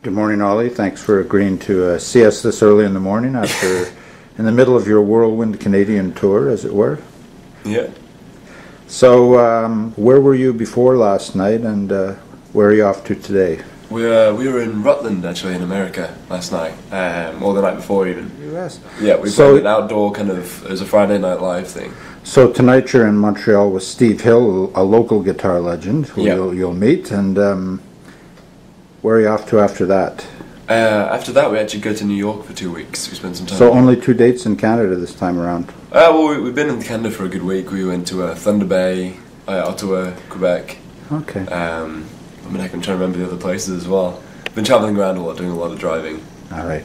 Good morning, Ollie. Thanks for agreeing to see us this early in the morning after in the middle of your whirlwind Canadian tour, as it were. Yeah. So, where were you before last night, and where are you off to today? We were in Rutland, actually, in America last night, or the night before even. U.S. Yeah, we played an outdoor kind of, it was a Friday Night Live thing. So tonight you're in Montreal with Steve Hill, a local guitar legend who you'll meet, and where are you off to after that? After that, we actually go to New York for 2 weeks. We spent some time. So only 2 dates in Canada this time around? Well, we've been in Canada for a good week. We went to Thunder Bay, Ottawa, Quebec. Okay. I mean, I can try to remember the other places as well. Been traveling around a lot, doing a lot of driving. All right.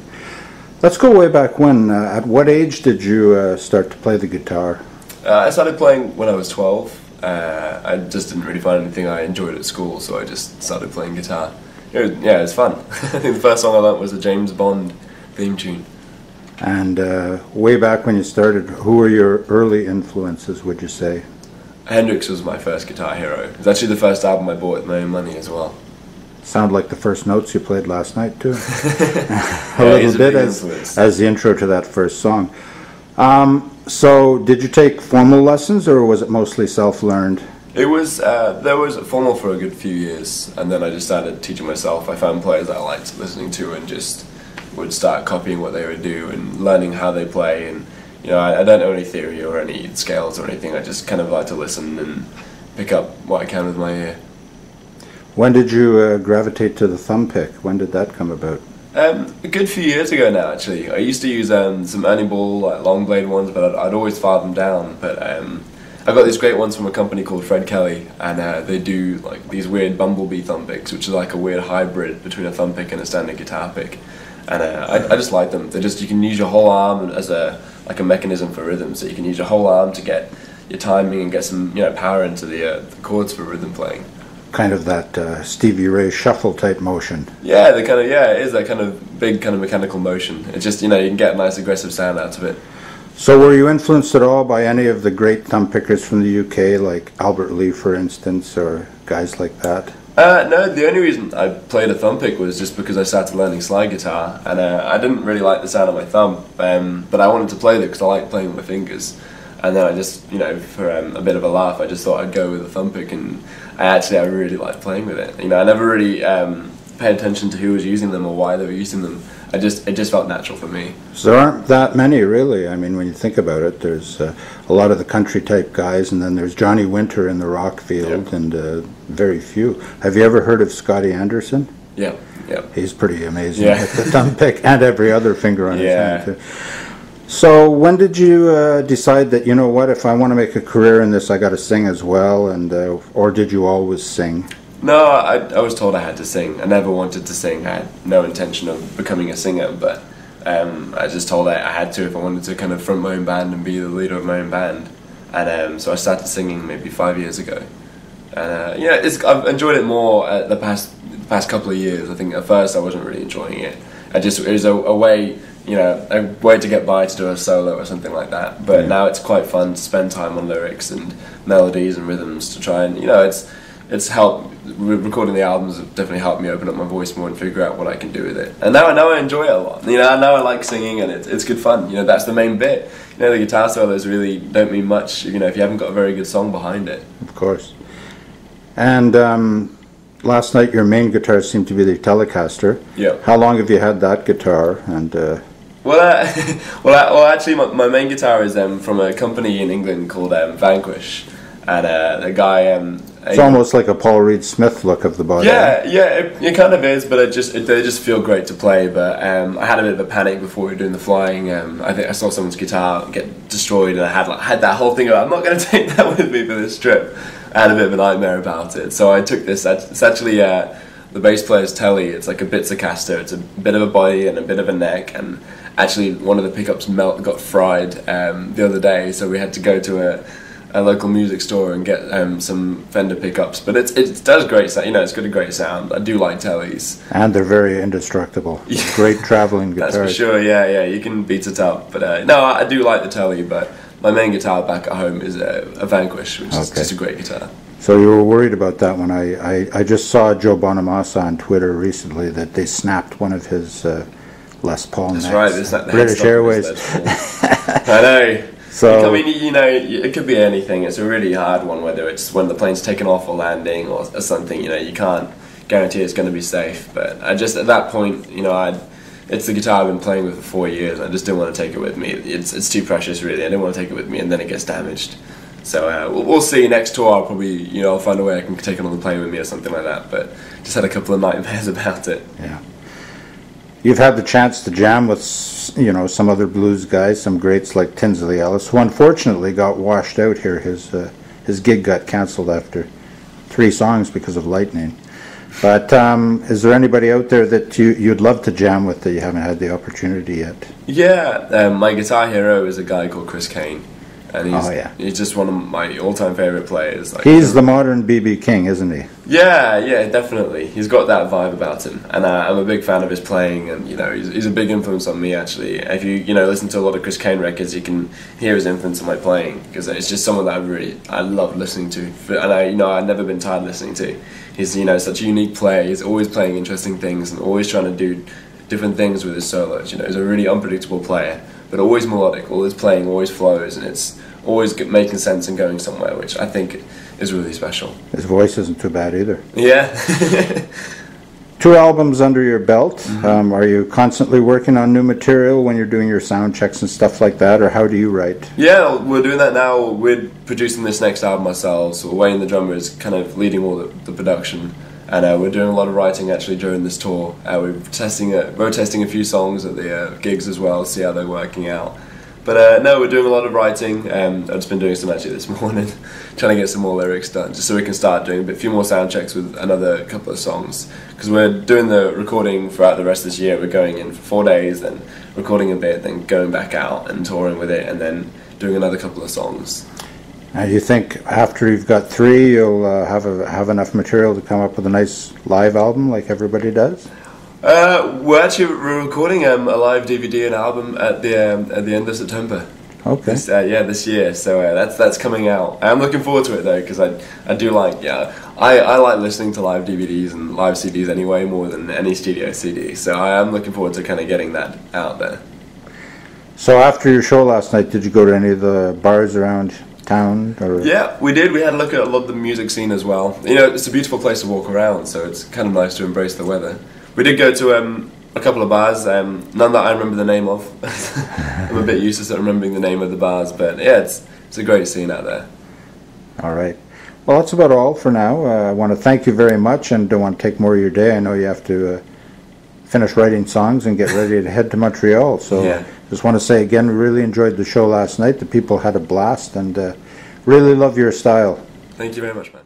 Let's go way back when. At what age did you start to play the guitar? I started playing when I was 12. I just didn't really find anything I enjoyed at school, so I just started playing guitar. It was fun. I think the first song I learnt was a James Bond theme tune. And way back when you started, who were your early influences, would you say? Hendrix was my first guitar hero. It was actually the first album I bought with my own money as well. Sound like the first notes you played last night too. A little bit as the intro to that first song. So did you take formal lessons, or was it mostly self-learned? It was, there was formal for a good few years, and then I just started teaching myself. I found players I liked listening to and just would start copying what they would do and learning how they play. And I don't know any theory or any scales or anything. I just kind of like to listen and pick up what I can with my ear. When did you gravitate to the thumb pick? When did that come about? A good few years ago now, actually. I used to use some Ernie Ball, like long blade ones, but I'd always file them down. But I got these great ones from a company called Fred Kelly, and they do like these weird bumblebee thumb picks, which is like a weird hybrid between a thumb pick and a standard guitar pick. And I just like them. You can use your whole arm as a mechanism for rhythm, so you can use your whole arm to get your timing and get some power into the chords for rhythm playing. Kind of that Stevie Ray shuffle type motion. Yeah, it is that kind of big kind of mechanical motion. It's just you can get a nice aggressive sound out of it. So were you influenced at all by any of the great thumb pickers from the UK, like Albert Lee, for instance, or guys like that? No, the only reason I played a thumb pick was just because I started learning slide guitar, and I didn't really like the sound of my thumb, but I wanted to play it because I like playing with my fingers. And then I just, for a bit of a laugh, I just thought I'd go with a thumb pick, and I really liked playing with it. I never really paid attention to who was using them or why they were using them. It just felt natural for me. So there aren't that many, really. I mean, when you think about it, there's a lot of the country type guys, and then there's Johnny Winter in the rock field, and very few. Have you ever heard of Scotty Anderson? Yeah. He's pretty amazing with the thumb pick and every other finger on his hand too. So when did you decide that, if I want to make a career in this, I got to sing as well, and or did you always sing? No, I was told I had to sing. I never wanted to sing. I had no intention of becoming a singer, but I just told I had to if I wanted to kind of front my own band and be the leader of my own band. And so I started singing maybe 5 years ago. And I've enjoyed it more the past couple of years. I think at first I wasn't really enjoying it. It was a way, a way to get by, to do a solo or something like that. But now it's quite fun to spend time on lyrics and melodies and rhythms to try and, it's helped. Recording the albums have definitely helped me open up my voice more and figure out what I can do with it. And now I enjoy it a lot. Now I like singing, and it's good fun. That's the main bit. The guitar solos really don't mean much, if you haven't got a very good song behind it. Of course. And last night your main guitar seemed to be the Telecaster. Yeah. How long have you had that guitar? And well, actually, my main guitar is from a company in England called Vanquish, and the guy. It's almost like a Paul Reed Smith look of the body. Yeah, it kind of is, but they just feel great to play. But I had a bit of a panic before we were doing the flying. I think I saw someone's guitar get destroyed, and I had that whole thing of, I'm not going to take that with me for this trip. I had a bit of a nightmare about it, so I took this. It's actually the bass player's Telly. It's like a Bitzer-caster. It's a bit of a body and a bit of a neck, and actually one of the pickups got fried the other day, so we had to go to a local music store and get some Fender pickups. But it does great sound. It's got a great sound. I do like Tellys, and they're very indestructible. Great traveling guitars. That's for sure. Yeah, you can beat it up. But no, I do like the Telly, but my main guitar back at home is a Vanquish, which is just a great guitar. So you were worried about that one. I just saw Joe Bonamassa on Twitter recently that they snapped one of his Les Paul necks. That's right. It's like the British Airways. I know. So I mean, you know, it could be anything. It's a really hard one, whether it's when the plane's taken off or landing or something. You know, you can't guarantee it's going to be safe. But I just, at that point, you know, it's the guitar I've been playing with for 4 years. And I just didn't want to take it with me. It's too precious, really. I didn't want to take it with me, and then it gets damaged. So we'll see. Next tour, I'll probably, you know, I'll find a way I can take it on the plane with me or something like that. But just had a couple of nightmares about it. Yeah. You've had the chance to jam with, you know, some other blues guys, some greats like Tinsley Ellis, who unfortunately got washed out here. His gig got cancelled after 3 songs because of lightning. But is there anybody out there that you'd love to jam with that you haven't had the opportunity yet? Yeah, my guitar hero is a guy called Chris Kane. And he's just one of my all-time favorite players. Like, he's the modern B.B. King, isn't he? Yeah, definitely. He's got that vibe about him, and I'm a big fan of his playing. And you know, he's a big influence on me. Actually, if you listen to a lot of Chris Kane records, you can hear his influence on my playing, because it's just someone that I love listening to, and I've never been tired listening to. He's such a unique player. He's always playing interesting things and always trying to do different things with his solos. You know, he's a really unpredictable player, but always melodic. All his playing always flows, and it's always making sense and going somewhere, which I think is really special. His voice isn't too bad either. Yeah. 2 albums under your belt. Mm-hmm. Are you constantly working on new material when you're doing your sound checks and stuff like that, or how do you write? Yeah, we're doing that now. We're producing this next album ourselves. Wayne, the drummer, is kind of leading all the production. And we're doing a lot of writing actually during this tour. We're testing a few songs at the gigs as well, see how they're working out. But no, we're doing a lot of writing. I've just been doing some actually this morning, trying to get some more lyrics done, just so we can start doing a few more sound checks with another couple of songs. Because we're doing the recording throughout the rest of this year. We're going in for 4 days, then recording a bit, then going back out and touring with it, and then doing another couple of songs. Now, you think after you've got 3, you'll have enough material to come up with a nice live album like everybody does? We're recording a live DVD and album at the end of September. Okay. This year. So that's coming out. I'm looking forward to it though, because I do like I like listening to live DVDs and live CDs anyway more than any studio CD. So I am looking forward to kind of getting that out there. So after your show last night, did you go to any of the bars around town? Or? Yeah, we did. We had a look at a lot of the music scene as well. You know, it's a beautiful place to walk around, so it's kind of nice to embrace the weather. We did go to a couple of bars, none that I remember the name of. I'm a bit useless at remembering the name of the bars, but yeah, it's a great scene out there. All right. Well, that's about all for now. I want to thank you very much, and don't want to take more of your day. I know you have to finish writing songs and get ready to head to Montreal. So yeah. Just want to say again, we really enjoyed the show last night. The people had a blast, and really love your style. Thank you very much, man.